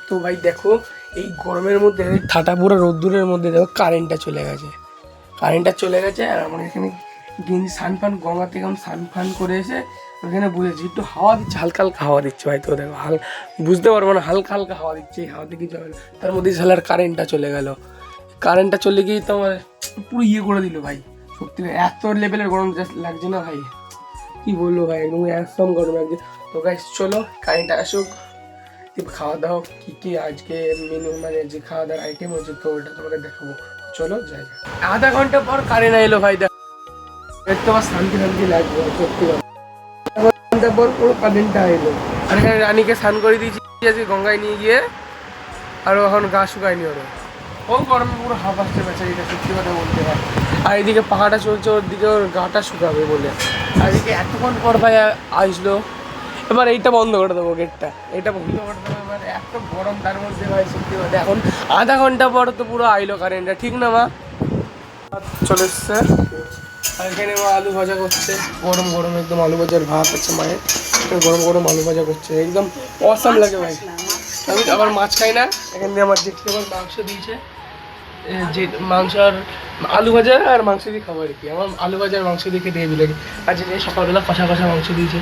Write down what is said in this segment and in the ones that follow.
তো ভাই দেখো এই গরমের মধ্যে ঠাটা পুরো রোদ্দুরের মধ্যে দেখো কারেন্টটা চলে গেছে আর আমার এখানে গেঞ্জি সানফান গঙ্গা থেকে আমি সানফান করে এসে ওখানে বুঝেছি একটু হাওয়া দিচ্ছে, হালকা হালকা হাওয়া দিচ্ছে ভাই। তো দেখো বুঝতে পারবো না, হালকা হালকা হাওয়া দিচ্ছে, এই হাওয়াতে কিছু হবে না। তার মধ্যে সালার কারেন্টটা চলে গেল। কারেন্টটা চলে গিয়ে তো আমার পুরো ইয়ে করে দিল ভাই। সত্যি এত লেভেলের গরম লাগছে না ভাই, কি বলবো ভাই, একদম গরম লাগছে। তো গাইস চলো কারেন্ট আসুক, খাওয়া দাওয়া কী কী আজকে মেনু মানে যে খাওয়া দাওয়ার আইটেম হচ্ছে তো ওটা তোমাকে দেখাবো। চলো যাই। আধা ঘন্টা পর কারেন্ট এলো ভাই, দেখতে আমার শান্তি শান্তি লাগবে সত্যি। আধা ঘন্টা পর পুরো কারেন্টটা এলো। আর এখানে রানীকে স্নান করে দিয়েছি আজকে গঙ্গায় নিয়ে গিয়ে, আর এখন গা শুকায়নি ওর, ও গরমে পুরো হাফ আসছে বেচারিটা, সত্যি কথা বলতে হয়। আর এদিকে পাহাড়টা চলছে, ওর দিকে ওর গাটা শুকাবে বলে। আর এদিকে এতক্ষণ পর ভাই আসলো। এবার এইটা বন্ধ করে দেবো, গেটটা এটা বন্ধ করে দেবো। এবার এত গরম তার মধ্যে ভাই সত্যি কথা। এখন আধা ঘন্টা পর তো পুরো আইলো কারেন্টটা, ঠিক না মা? চলে এসছে। আর এখানে মা আলু ভাজা করছে, গরম গরম একদম আলু ভাজার ভাত আছে মায়ের, গরম গরম আলু ভাজা করছে, একদম অসাম লাগে ভাই। আমি আবার মাছ খাই না, এখান দিয়ে আমার জেঠি আবার মাংস দিয়েছে, যে মাংস আর আলু ভাজা আর মাংস দিয়ে খাবো আর কি। আমার আলু ভাজা আর মাংস দিয়ে খেতে হেবি লাগে। আর যে সকালবেলা কষা কষা মাংস দিয়েছে।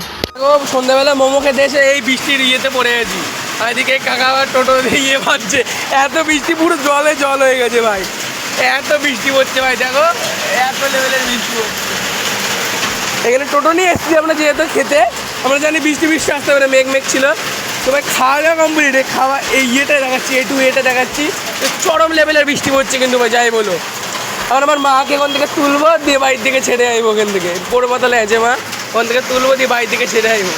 সন্ধ্যাবেলা মোমো খেতে এসে এই বৃষ্টির ইয়েতে পড়ে গেছি। আর এদিকে কাকা আবার টোটো দিয়ে ইয়ে পাচ্ছে, এত বৃষ্টি পুরো জলে জল হয়ে গেছে ভাই, এত বৃষ্টি পড়ছে ভাই। দেখো এত লেভেলের বৃষ্টি পড়ছে। এখানে টোটো নিয়ে এসেছি আমরা যেহেতু খেতে, আমরা জানি বৃষ্টি বৃষ্টি আসতে পারে, মেঘ মেঘ ছিল। তো ভাই খাওয়া দাওয়া কমপ্লিট, খাওয়া এই ইয়েটা দেখাচ্ছি, এটা দেখাচ্ছি। চরম লেভেলের বৃষ্টি পড়ছে কিন্তু ভাই, যাই বলো। আর আমার মাকে ওখান থেকে তুলবো দিয়ে বাড়ির দিকে ছেড়ে আসবো, ওখান থেকে পোড়ো পাতালে আছে মা, ওখান থেকে তুলবো দিয়ে বাড়ির দিকে ছেড়ে আসবো।